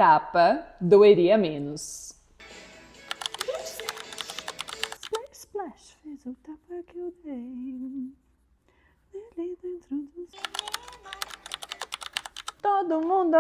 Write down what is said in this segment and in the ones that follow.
tapa doeria menos. Splash, splash, fez o tapa que eu dei. Nele dentro dos... Todo mundo...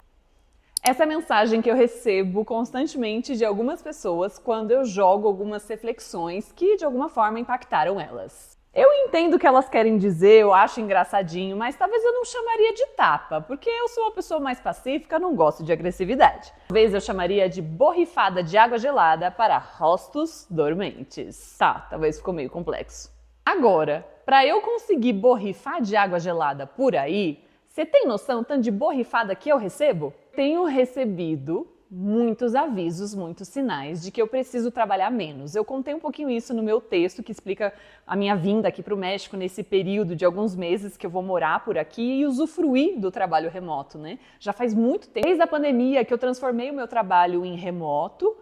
Essa é a mensagem que eu recebo constantemente de algumas pessoas quando eu jogo algumas reflexões que de alguma forma impactaram elas. Eu entendo o que elas querem dizer, eu acho engraçadinho, mas talvez eu não chamaria de tapa, porque eu sou uma pessoa mais pacífica, não gosto de agressividade. Talvez eu chamaria de borrifada de água gelada para rostos dormentes. Tá, talvez ficou meio complexo. Agora, para eu conseguir borrifar de água gelada por aí, você tem noção tanto de borrifada que eu recebo? Tenho recebido muitos avisos, muitos sinais de que eu preciso trabalhar menos. Eu contei um pouquinho isso no meu texto que explica a minha vinda aqui para o México nesse período de alguns meses que eu vou morar por aqui e usufruir do trabalho remoto, né? Já faz muito tempo, desde a pandemia, que eu transformei o meu trabalho em remoto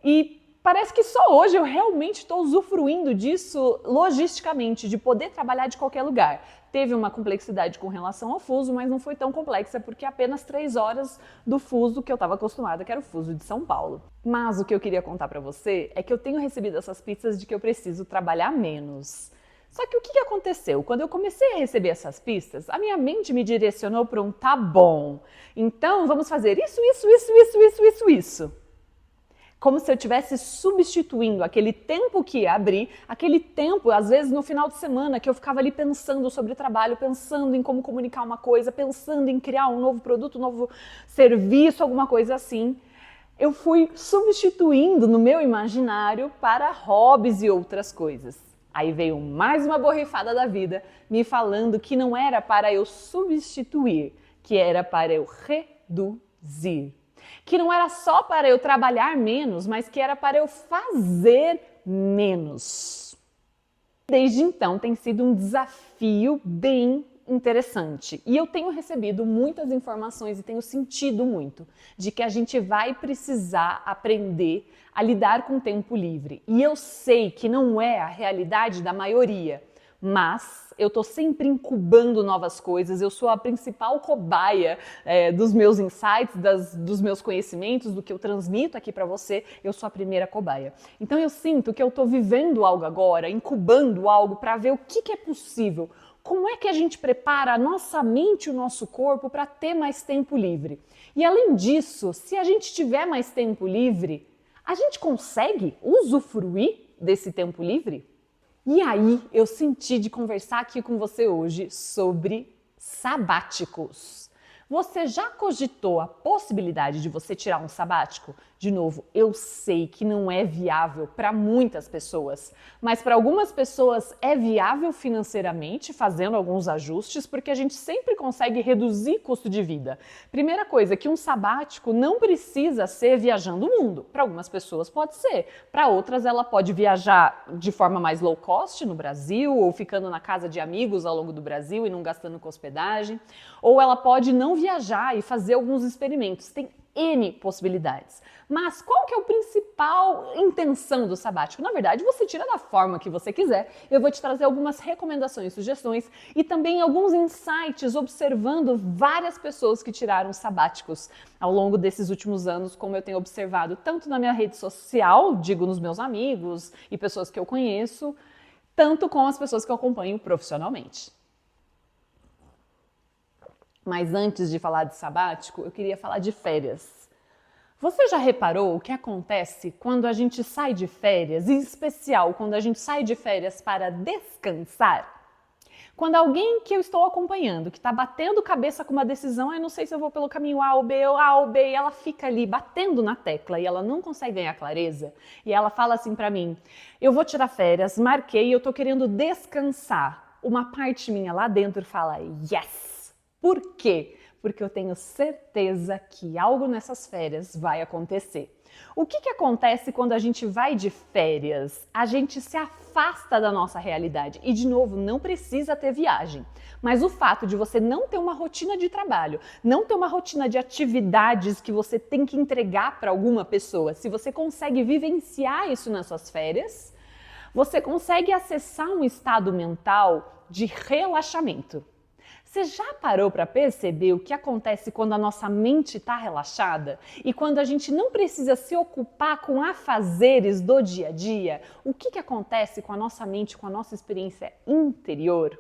e parece que só hoje eu realmente estou usufruindo disso logisticamente, de poder trabalhar de qualquer lugar. Teve uma complexidade com relação ao fuso, mas não foi tão complexa porque apenas 3 horas do fuso que eu estava acostumada, que era o fuso de São Paulo. Mas o que eu queria contar para você é que eu tenho recebido essas pistas de que eu preciso trabalhar menos. Só que o que aconteceu? Quando eu comecei a receber essas pistas, a minha mente me direcionou para um tá bom. Então vamos fazer isso. Como se eu estivesse substituindo aquele tempo que ia abrir, aquele tempo, às vezes no final de semana, que eu ficava ali pensando sobre o trabalho, pensando em como comunicar uma coisa, pensando em criar um novo produto, um novo serviço, alguma coisa assim. Eu fui substituindo no meu imaginário para hobbies e outras coisas. Aí veio mais uma borrifada da vida, me falando que não era para eu substituir, que era para eu reduzir. Que não era só para eu trabalhar menos, mas que era para eu fazer menos. Desde então tem sido um desafio bem interessante. E eu tenho recebido muitas informações e tenho sentido muito de que a gente vai precisar aprender a lidar com o tempo livre. E eu sei que não é a realidade da maioria, mas eu estou sempre incubando novas coisas, eu sou a principal cobaia dos meus insights, dos meus conhecimentos, do que eu transmito aqui para você, eu sou a primeira cobaia. Então eu sinto que eu estou vivendo algo agora, incubando algo para ver o que é possível. Como é que a gente prepara a nossa mente e o nosso corpo para ter mais tempo livre? E além disso, se a gente tiver mais tempo livre, a gente consegue usufruir desse tempo livre? E aí eu senti de conversar aqui com você hoje sobre sabáticos. Você já cogitou a possibilidade de você tirar um sabático? De novo, eu sei que não é viável para muitas pessoas, mas para algumas pessoas é viável financeiramente, fazendo alguns ajustes, porque a gente sempre consegue reduzir custo de vida. Primeira coisa, que um sabático não precisa ser viajando o mundo. Para algumas pessoas pode ser, para outras ela pode viajar de forma mais low cost no Brasil, ou ficando na casa de amigos ao longo do Brasil e não gastando com hospedagem, ou ela pode não viajar e fazer alguns experimentos. Tem N possibilidades. Mas qual que é a principal intenção do sabático? Na verdade, você tira da forma que você quiser. Eu vou te trazer algumas recomendações, sugestões e também alguns insights observando várias pessoas que tiraram sabáticos ao longo desses últimos anos, como eu tenho observado tanto na minha rede social, digo nos meus amigos e pessoas que eu conheço, tanto com as pessoas que eu acompanho profissionalmente. Mas antes de falar de sabático, eu queria falar de férias. Você já reparou o que acontece quando a gente sai de férias, em especial quando a gente sai de férias para descansar? Quando alguém que eu estou acompanhando, que está batendo cabeça com uma decisão, eu não sei se eu vou pelo caminho A ou B, ou A ou B, e ela fica ali batendo na tecla e ela não consegue ganhar clareza, e ela fala assim para mim, eu vou tirar férias, marquei, eu estou querendo descansar. Uma parte minha lá dentro fala, yes! Por quê? Porque eu tenho certeza que algo nessas férias vai acontecer. O que acontece quando a gente vai de férias? A gente se afasta da nossa realidade e, de novo, não precisa ter viagem. Mas o fato de você não ter uma rotina de trabalho, não ter uma rotina de atividades que você tem que entregar para alguma pessoa, se você consegue vivenciar isso nas suas férias, você consegue acessar um estado mental de relaxamento. Você já parou para perceber o que acontece quando a nossa mente está relaxada? E quando a gente não precisa se ocupar com afazeres do dia a dia? O que acontece com a nossa mente, com a nossa experiência interior?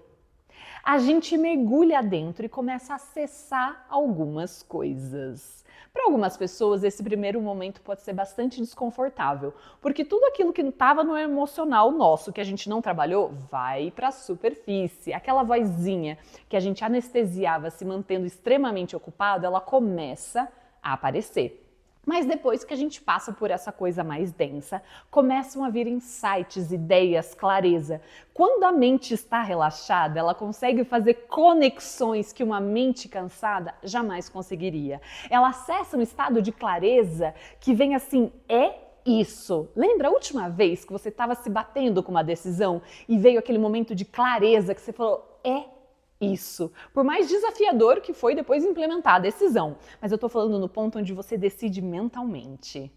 A gente mergulha dentro e começa a acessar algumas coisas. Para algumas pessoas, esse primeiro momento pode ser bastante desconfortável, porque tudo aquilo que estava no emocional nosso, que a gente não trabalhou, vai para a superfície. Aquela vozinha que a gente anestesiava se mantendo extremamente ocupado, ela começa a aparecer. Mas depois que a gente passa por essa coisa mais densa, começam a vir insights, ideias, clareza. Quando a mente está relaxada, ela consegue fazer conexões que uma mente cansada jamais conseguiria. Ela acessa um estado de clareza que vem assim, é isso. Lembra a última vez que você estava se batendo com uma decisão e veio aquele momento de clareza que você falou, é isso. Por mais desafiador que foi depois implementar a decisão. Mas eu tô falando no ponto onde você decide mentalmente.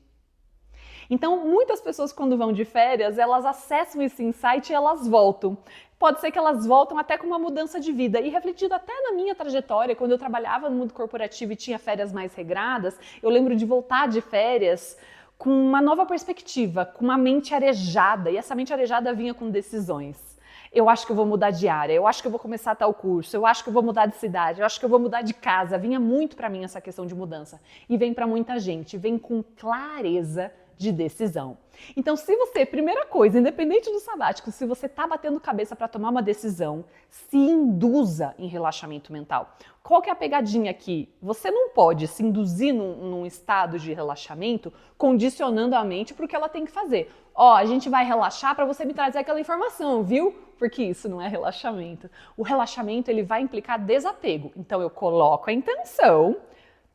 Então, muitas pessoas quando vão de férias, elas acessam esse insight e elas voltam. Pode ser que elas voltam até com uma mudança de vida. E refletido até na minha trajetória, quando eu trabalhava no mundo corporativo e tinha férias mais regradas, eu lembro de voltar de férias com uma nova perspectiva, com uma mente arejada. E essa mente arejada vinha com decisões. Eu acho que eu vou mudar de área, eu acho que eu vou começar tal curso, eu acho que eu vou mudar de cidade, eu acho que eu vou mudar de casa. Vinha muito para mim essa questão de mudança. E vem para muita gente, vem com clareza de decisão. Então, se você, primeira coisa, independente do sabático, se você está batendo cabeça para tomar uma decisão, se induza em relaxamento mental. Qual que é a pegadinha aqui? Você não pode se induzir num estado de relaxamento condicionando a mente para o que ela tem que fazer. Ó, a gente vai relaxar para você me trazer aquela informação, viu? Porque isso não é relaxamento. O relaxamento ele vai implicar desapego. Então eu coloco a intenção,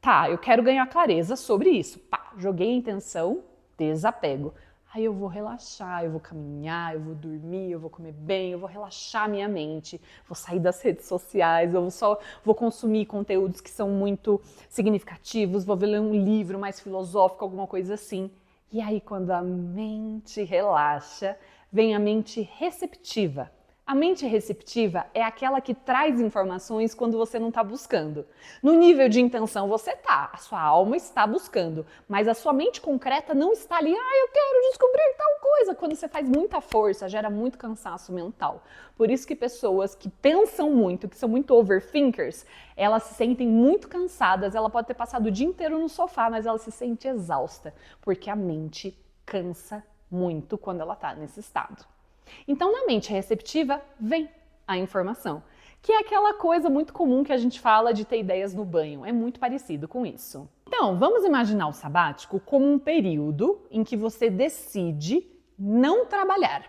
tá, eu quero ganhar clareza sobre isso. Pá, joguei a intenção, desapego. Aí eu vou relaxar, eu vou caminhar, eu vou dormir, eu vou comer bem, eu vou relaxar minha mente, vou sair das redes sociais, eu vou consumir conteúdos que são muito significativos, vou ler um livro mais filosófico, alguma coisa assim. E aí, quando a mente relaxa, vem a mente receptiva. A mente receptiva é aquela que traz informações quando você não está buscando. No nível de intenção você está, a sua alma está buscando, mas a sua mente concreta não está ali, eu quero descobrir tal coisa. Quando você faz muita força, gera muito cansaço mental. Por isso que pessoas que pensam muito, que são muito overthinkers, elas se sentem muito cansadas, ela pode ter passado o dia inteiro no sofá, mas ela se sente exausta, porque a mente cansa muito quando ela está nesse estado. Então, na mente receptiva, vem a informação, que é aquela coisa muito comum que a gente fala de ter ideias no banho. É muito parecido com isso. Então, vamos imaginar o sabático como um período em que você decide não trabalhar.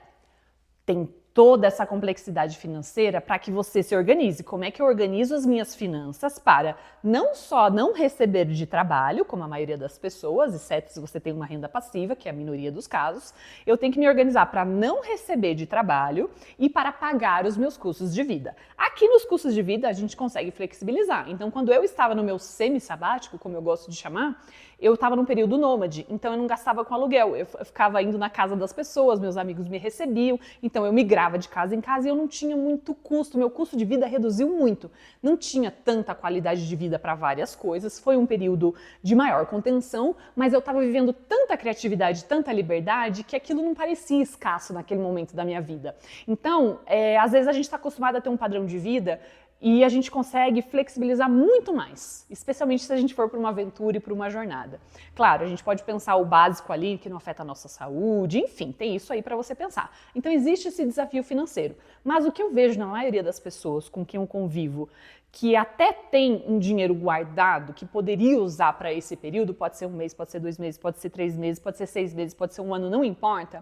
Tem toda essa complexidade financeira para que você se organize. Como é que eu organizo as minhas finanças para não só não receber de trabalho, como a maioria das pessoas, exceto se você tem uma renda passiva, que é a minoria dos casos, eu tenho que me organizar para não receber de trabalho e para pagar os meus custos de vida. Aqui nos custos de vida a gente consegue flexibilizar. Então, quando eu estava no meu semi-sabático, como eu gosto de chamar, eu estava num período nômade, então eu não gastava com aluguel, eu ficava indo na casa das pessoas, meus amigos me recebiam, então eu migrava de casa em casa e eu não tinha muito custo, meu custo de vida reduziu muito. Não tinha tanta qualidade de vida para várias coisas, foi um período de maior contenção, mas eu estava vivendo tanta criatividade, tanta liberdade, que aquilo não parecia escasso naquele momento da minha vida. Então, às vezes a gente está acostumado a ter um padrão de vida e a gente consegue flexibilizar muito mais, especialmente se a gente for para uma aventura e para uma jornada. Claro, a gente pode pensar o básico ali, que não afeta a nossa saúde, enfim, tem isso aí para você pensar. Então existe esse desafio financeiro. Mas o que eu vejo na maioria das pessoas com quem eu convivo, que até tem um dinheiro guardado, que poderia usar para esse período, pode ser 1 mês, pode ser 2 meses, pode ser 3 meses, pode ser 6 meses, pode ser 1 ano, não importa.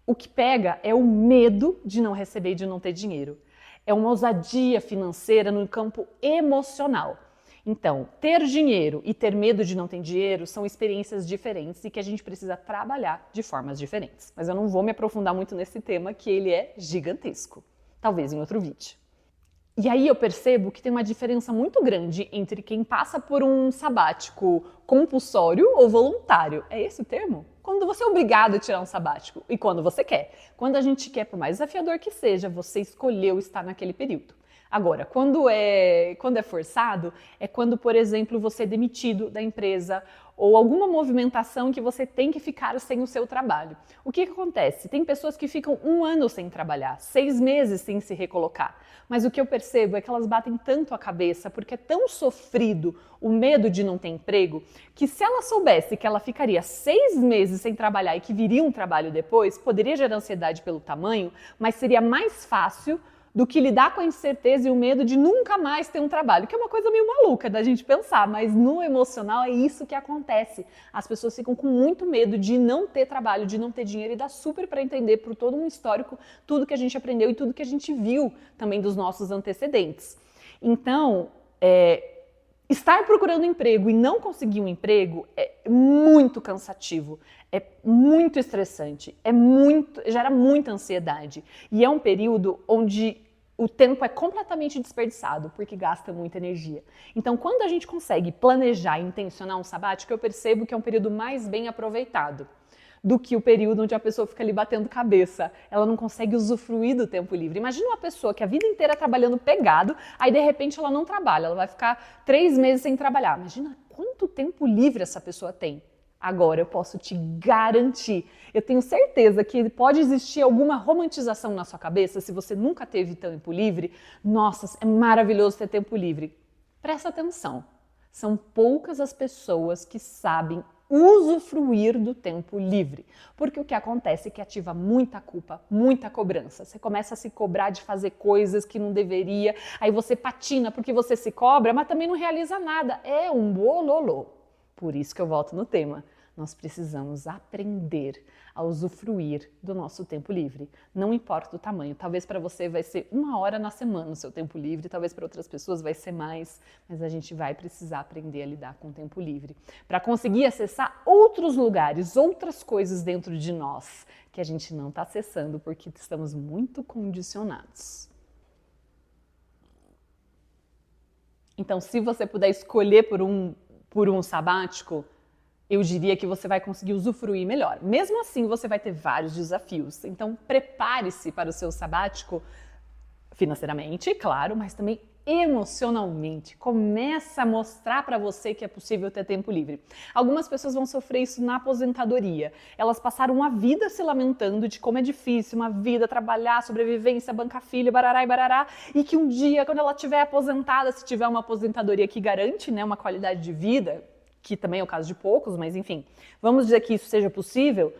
O que pega é o medo de não receber e de não ter dinheiro. É uma ousadia financeira no campo emocional. Então, ter dinheiro e ter medo de não ter dinheiro são experiências diferentes e que a gente precisa trabalhar de formas diferentes. Mas eu não vou me aprofundar muito nesse tema, que ele é gigantesco. Talvez em outro vídeo. E aí eu percebo que tem uma diferença muito grande entre quem passa por um sabático compulsório ou voluntário. É esse o termo? Quando você é obrigado a tirar um sabático e quando você quer. Quando a gente quer, por mais desafiador que seja, você escolheu estar naquele período. Agora, quando é forçado, é quando, por exemplo, você é demitido da empresa ou alguma movimentação que você tem que ficar sem o seu trabalho. O que acontece? Tem pessoas que ficam 1 ano sem trabalhar, 6 meses sem se recolocar. Mas o que eu percebo é que elas batem tanto a cabeça, porque é tão sofrido o medo de não ter emprego, que se ela soubesse que ela ficaria 6 meses sem trabalhar e que viria um trabalho depois, poderia gerar ansiedade pelo tamanho, mas seria mais fácil do que lidar com a incerteza e o medo de nunca mais ter um trabalho, que é uma coisa meio maluca da gente pensar, mas no emocional é isso que acontece. As pessoas ficam com muito medo de não ter trabalho, de não ter dinheiro, e dá super para entender por todo um histórico, tudo que a gente aprendeu e tudo que a gente viu também dos nossos antecedentes. Então, estar procurando emprego e não conseguir um emprego é muito cansativo, é muito estressante, gera muita ansiedade. E é um período onde o tempo é completamente desperdiçado, porque gasta muita energia. Então, quando a gente consegue planejar e intencionar um sabático, eu percebo que é um período mais bem aproveitado do que o período onde a pessoa fica ali batendo cabeça. Ela não consegue usufruir do tempo livre. Imagina uma pessoa que a vida inteira trabalhando pegado, aí de repente ela não trabalha, ela vai ficar 3 meses sem trabalhar. Imagina quanto tempo livre essa pessoa tem. Agora, eu posso te garantir, eu tenho certeza que pode existir alguma romantização na sua cabeça, se você nunca teve tempo livre. Nossa, é maravilhoso ter tempo livre. Presta atenção, são poucas as pessoas que sabem usufruir do tempo livre, porque o que acontece é que ativa muita culpa, muita cobrança. Você começa a se cobrar de fazer coisas que não deveria, aí você patina porque você se cobra, mas também não realiza nada. É um bololô. Por isso que eu volto no tema. Nós precisamos aprender a usufruir do nosso tempo livre. Não importa o tamanho. Talvez para você vai ser 1 hora na semana o seu tempo livre, talvez para outras pessoas vai ser mais, mas a gente vai precisar aprender a lidar com o tempo livre para conseguir acessar outros lugares, outras coisas dentro de nós que a gente não está acessando porque estamos muito condicionados. Então, se você puder escolher por um sabático, eu diria que você vai conseguir usufruir melhor. Mesmo assim, você vai ter vários desafios. Então, prepare-se para o seu sabático financeiramente, claro, mas também emocionalmente. Começa a mostrar para você que é possível ter tempo livre. Algumas pessoas vão sofrer isso na aposentadoria. Elas passaram a vida se lamentando de como é difícil uma vida, trabalhar, sobrevivência, bancar filho, barará e barará, e que um dia, quando ela estiver aposentada, se tiver uma aposentadoria que garante, né, uma qualidade de vida, que também é o caso de poucos, mas enfim, vamos dizer que isso seja possível,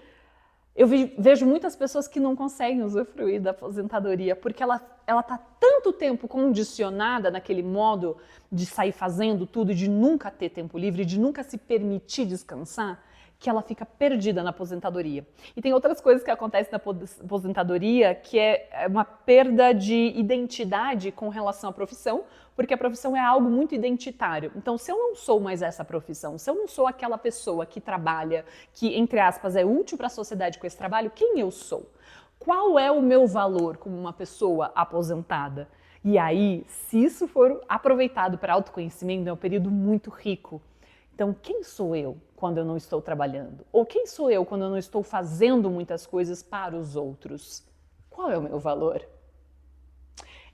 eu vejo muitas pessoas que não conseguem usufruir da aposentadoria porque ela está tanto tempo condicionada naquele modo de sair fazendo tudo, de nunca ter tempo livre, de nunca se permitir descansar, que ela fica perdida na aposentadoria. E tem outras coisas que acontecem na aposentadoria, que é uma perda de identidade com relação à profissão, porque a profissão é algo muito identitário. Então, se eu não sou mais essa profissão, se eu não sou aquela pessoa que trabalha, que, entre aspas, é útil para a sociedade com esse trabalho, quem eu sou? Qual é o meu valor como uma pessoa aposentada? E aí, se isso for aproveitado para autoconhecimento, é um período muito rico. Então, quem sou eu quando eu não estou trabalhando? Ou quem sou eu quando eu não estou fazendo muitas coisas para os outros? Qual é o meu valor?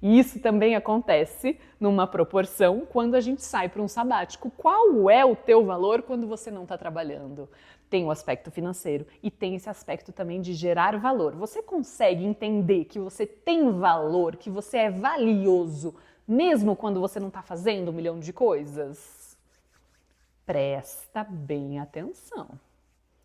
E isso também acontece numa proporção quando a gente sai para um sabático. Qual é o teu valor quando você não está trabalhando? Tem o aspecto financeiro e tem esse aspecto também de gerar valor. Você consegue entender que você tem valor, que você é valioso, mesmo quando você não está fazendo 1 milhão de coisas? Presta bem atenção.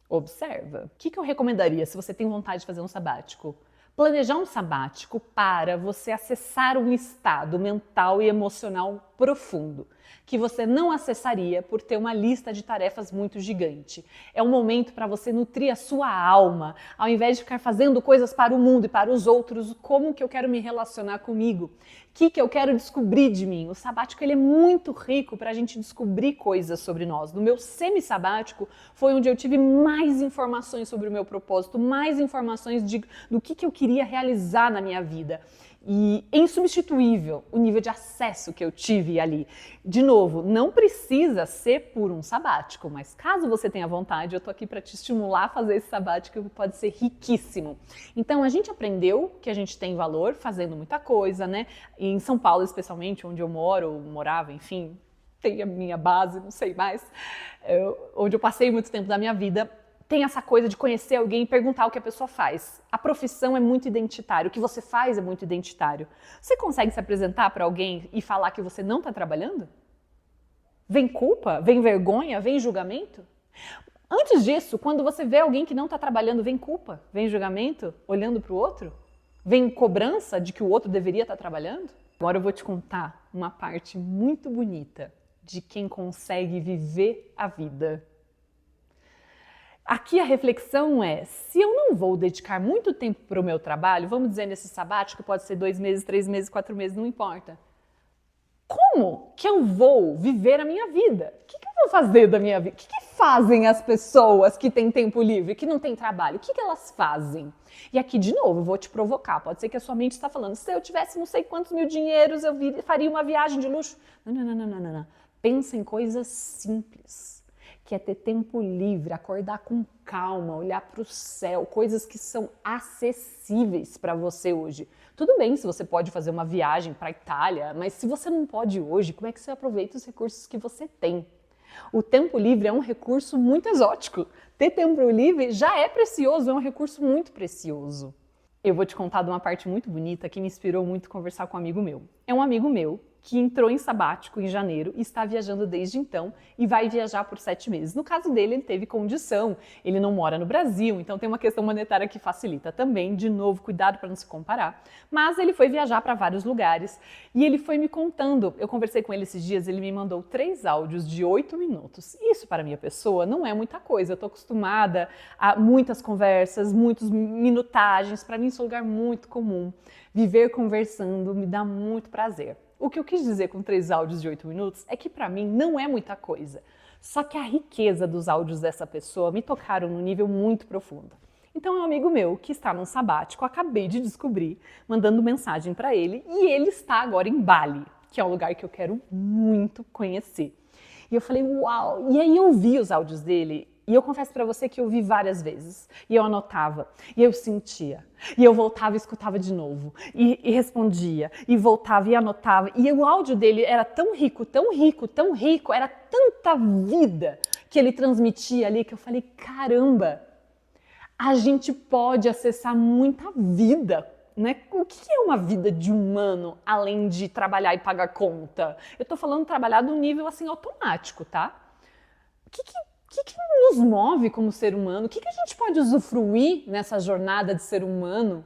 Observa. O que eu recomendaria se você tem vontade de fazer um sabático? Planejar um sabático para você acessar um estado mental e emocional profundo, que você não acessaria por ter uma lista de tarefas muito gigante. É um momento para você nutrir a sua alma, ao invés de ficar fazendo coisas para o mundo e para os outros, como que eu quero me relacionar comigo, o que eu quero descobrir de mim. O sabático ele é muito rico para a gente descobrir coisas sobre nós. No meu semi-sabático foi onde eu tive mais informações sobre o meu propósito, mais informações do que eu queria realizar na minha vida. e insubstituível o nível de acesso que eu tive ali. De novo, não precisa ser por um sabático, mas caso você tenha vontade, eu tô aqui para te estimular a fazer esse sabático que pode ser riquíssimo. Então a gente aprendeu que a gente tem valor fazendo muita coisa, né? Em São Paulo, especialmente, onde eu moro, morava, enfim, tem a minha base, não sei mais, onde eu passei muito tempo da minha vida. Tem essa coisa de conhecer alguém e perguntar o que a pessoa faz. A profissão é muito identitária, o que você faz é muito identitário. Você consegue se apresentar para alguém e falar que você não está trabalhando? Vem culpa? Vem vergonha? Vem julgamento? Antes disso, quando você vê alguém que não está trabalhando, vem culpa? Vem julgamento? Olhando para o outro? Vem cobrança de que o outro deveria estar trabalhando? Agora eu vou te contar uma parte muito bonita de quem consegue viver a vida. Aqui a reflexão é, se eu não vou dedicar muito tempo para o meu trabalho, vamos dizer nesse sabático, pode ser 2 meses, 3 meses, 4 meses, não importa. Como que eu vou viver a minha vida? O que eu vou fazer da minha vida? O que fazem as pessoas que têm tempo livre, que não têm trabalho? O que elas fazem? E aqui, de novo, eu vou te provocar. Pode ser que a sua mente está falando, se eu tivesse não sei quantos mil dinheiros, eu faria uma viagem de luxo. Não. Pensa em coisas simples. Que é ter tempo livre, acordar com calma, olhar para o céu, coisas que são acessíveis para você hoje. Tudo bem se você pode fazer uma viagem para a Itália, mas se você não pode hoje, como é que você aproveita os recursos que você tem? O tempo livre é um recurso muito exótico. Ter tempo livre já é precioso, é um recurso muito precioso. Eu vou te contar de uma parte muito bonita que me inspirou muito a conversar com um amigo meu. É um amigo meu que entrou em sabático em janeiro e está viajando desde então e vai viajar por 7 meses. No caso dele, ele teve condição, ele não mora no Brasil, então tem uma questão monetária que facilita também. De novo, cuidado para não se comparar. Mas ele foi viajar para vários lugares e ele foi me contando. Eu conversei com ele esses dias, ele me mandou 3 áudios de 8 minutos. Isso para minha pessoa não é muita coisa. Eu estou acostumada a muitas conversas, muitas minutagens. Para mim isso é um lugar muito comum. Viver conversando me dá muito prazer. O que eu quis dizer com 3 áudios de 8 minutos é que para mim não é muita coisa. Só que a riqueza dos áudios dessa pessoa me tocaram num nível muito profundo. Então é um amigo meu que está num sabático, acabei de descobrir, mandando mensagem para ele, e ele está agora em Bali, que é um lugar que eu quero muito conhecer. E eu falei, uau! E aí eu vi os áudios dele. E eu confesso pra você que eu vi várias vezes, e eu anotava, e eu sentia, e eu voltava e escutava de novo, e respondia, e voltava e anotava, e o áudio dele era tão rico, era tanta vida que ele transmitia ali, que eu falei, caramba, a gente pode acessar muita vida, né? O que é uma vida de humano, além de trabalhar e pagar conta? Eu tô falando trabalhar de um nível assim automático, tá? O que nos move como ser humano? O que a gente pode usufruir nessa jornada de ser humano?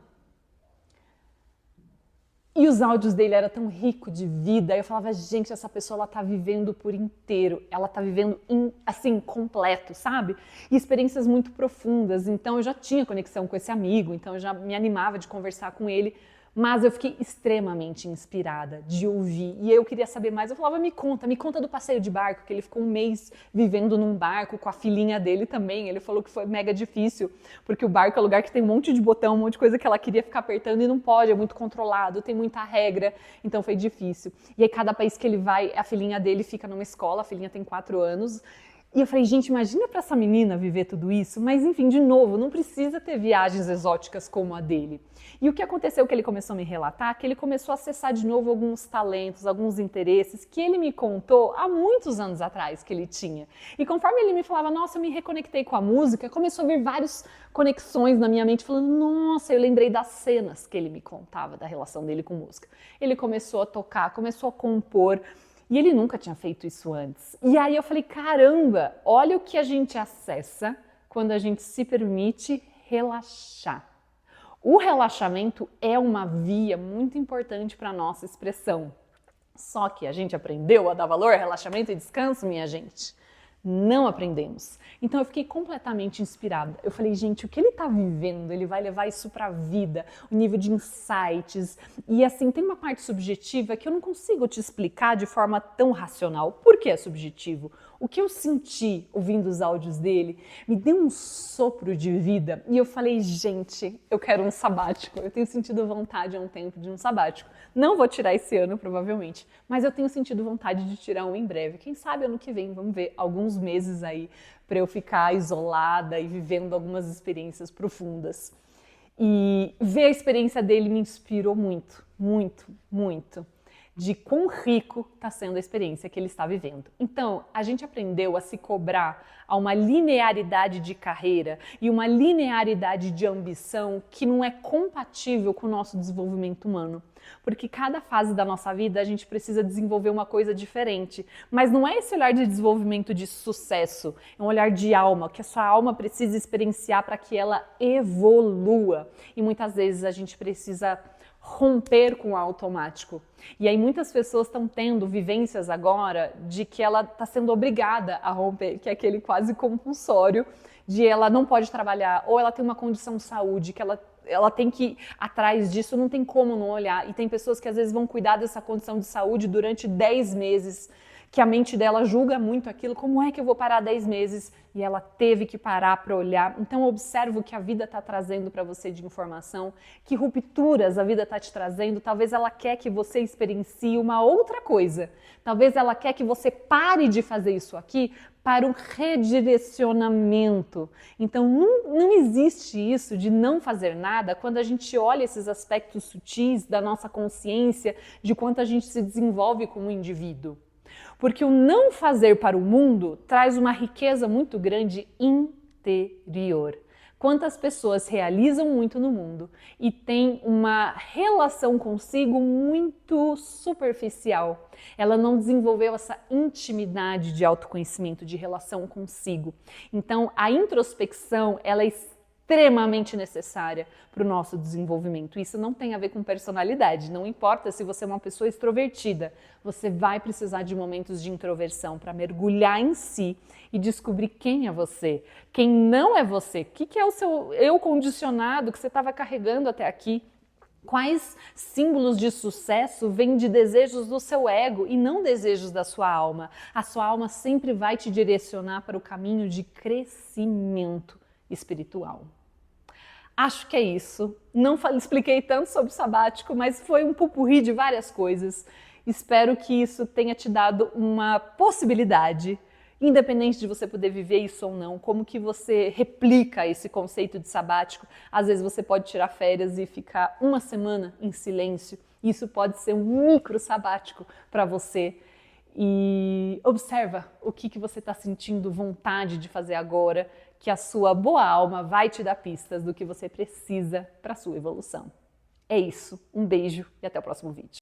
E os áudios dele eram tão ricos de vida. Aí eu falava, gente, essa pessoa ela tá vivendo por inteiro. Ela tá vivendo assim, completo, sabe? E experiências muito profundas. Então eu já tinha conexão com esse amigo, então eu já me animava de conversar com ele. Mas eu fiquei extremamente inspirada de ouvir e eu queria saber mais. Eu falava, me conta do passeio de barco, que ele ficou 1 mês vivendo num barco com a filhinha dele também. Ele falou que foi mega difícil, porque o barco é um lugar que tem um monte de botão, um monte de coisa que ela queria ficar apertando e não pode, é muito controlado, tem muita regra, então foi difícil. E aí cada país que ele vai, a filhinha dele fica numa escola, a filhinha tem 4 anos, e eu falei, gente, imagina para essa menina viver tudo isso, mas enfim, de novo, não precisa ter viagens exóticas como a dele. E o que aconteceu que ele começou a me relatar, que ele começou a acessar de novo alguns talentos, alguns interesses que ele me contou há muitos anos atrás que ele tinha. E conforme ele me falava, nossa, eu me reconectei com a música, começou a vir várias conexões na minha mente, falando, nossa, eu lembrei das cenas que ele me contava da relação dele com música. Ele começou a tocar, começou a compor, e ele nunca tinha feito isso antes. E aí eu falei, caramba, olha o que a gente acessa quando a gente se permite relaxar. O relaxamento é uma via muito importante para a nossa expressão. Só que a gente aprendeu a dar valor a relaxamento e descanso, minha gente? Não aprendemos. Então eu fiquei completamente inspirada. Eu falei, gente, o que ele está vivendo, ele vai levar isso para a vida, o nível de insights. E assim, tem uma parte subjetiva que eu não consigo te explicar de forma tão racional. Por que é subjetivo? O que eu senti ouvindo os áudios dele me deu um sopro de vida e eu falei, gente, eu quero um sabático. Eu tenho sentido vontade há um tempo de um sabático. Não vou tirar esse ano, provavelmente, mas eu tenho sentido vontade de tirar um em breve. Quem sabe ano que vem, vamos ver, alguns meses aí para eu ficar isolada e vivendo algumas experiências profundas. E ver a experiência dele me inspirou muito, muito, muito, de quão rico está sendo a experiência que ele está vivendo. Então, a gente aprendeu a se cobrar a uma linearidade de carreira e uma linearidade de ambição que não é compatível com o nosso desenvolvimento humano. Porque cada fase da nossa vida a gente precisa desenvolver uma coisa diferente. Mas não é esse olhar de desenvolvimento de sucesso, é um olhar de alma, que a sua alma precisa experienciar para que ela evolua. E muitas vezes a gente precisa romper com o automático. E aí muitas pessoas estão tendo vivências agora de que ela está sendo obrigada a romper, que é aquele quase compulsório de ela não pode trabalhar, ou ela tem uma condição de saúde que ela tem que ir atrás disso, não tem como não olhar. E tem pessoas que às vezes vão cuidar dessa condição de saúde durante 10 meses, que a mente dela julga muito aquilo, como é que eu vou parar 10 meses? E ela teve que parar para olhar. Então observa o que a vida está trazendo para você de informação, que rupturas a vida está te trazendo. Talvez ela quer que você experiencie uma outra coisa. Talvez ela quer que você pare de fazer isso aqui para um redirecionamento. Então não existe isso de não fazer nada quando a gente olha esses aspectos sutis da nossa consciência, de quanto a gente se desenvolve como indivíduo. Porque o não fazer para o mundo traz uma riqueza muito grande interior. Quantas pessoas realizam muito no mundo e têm uma relação consigo muito superficial. Ela não desenvolveu essa intimidade de autoconhecimento, de relação consigo. Então, a introspecção, ela é extremamente necessária para o nosso desenvolvimento. Isso não tem a ver com personalidade, não importa se você é uma pessoa extrovertida, você vai precisar de momentos de introversão para mergulhar em si e descobrir quem é você, quem não é você, o que é o seu eu condicionado que você estava carregando até aqui. Quais símbolos de sucesso vêm de desejos do seu ego e não desejos da sua alma? A sua alma sempre vai te direcionar para o caminho de crescimento espiritual. Acho que é isso. Não expliquei tanto sobre o sabático, mas foi um pupurri de várias coisas. Espero que isso tenha te dado uma possibilidade, independente de você poder viver isso ou não, como que você replica esse conceito de sabático. Às vezes você pode tirar férias e ficar uma semana em silêncio. Isso pode ser um micro sabático para você. E observa o que você está sentindo vontade de fazer agora, que a sua boa alma vai te dar pistas do que você precisa para a sua evolução. É isso, um beijo e até o próximo vídeo.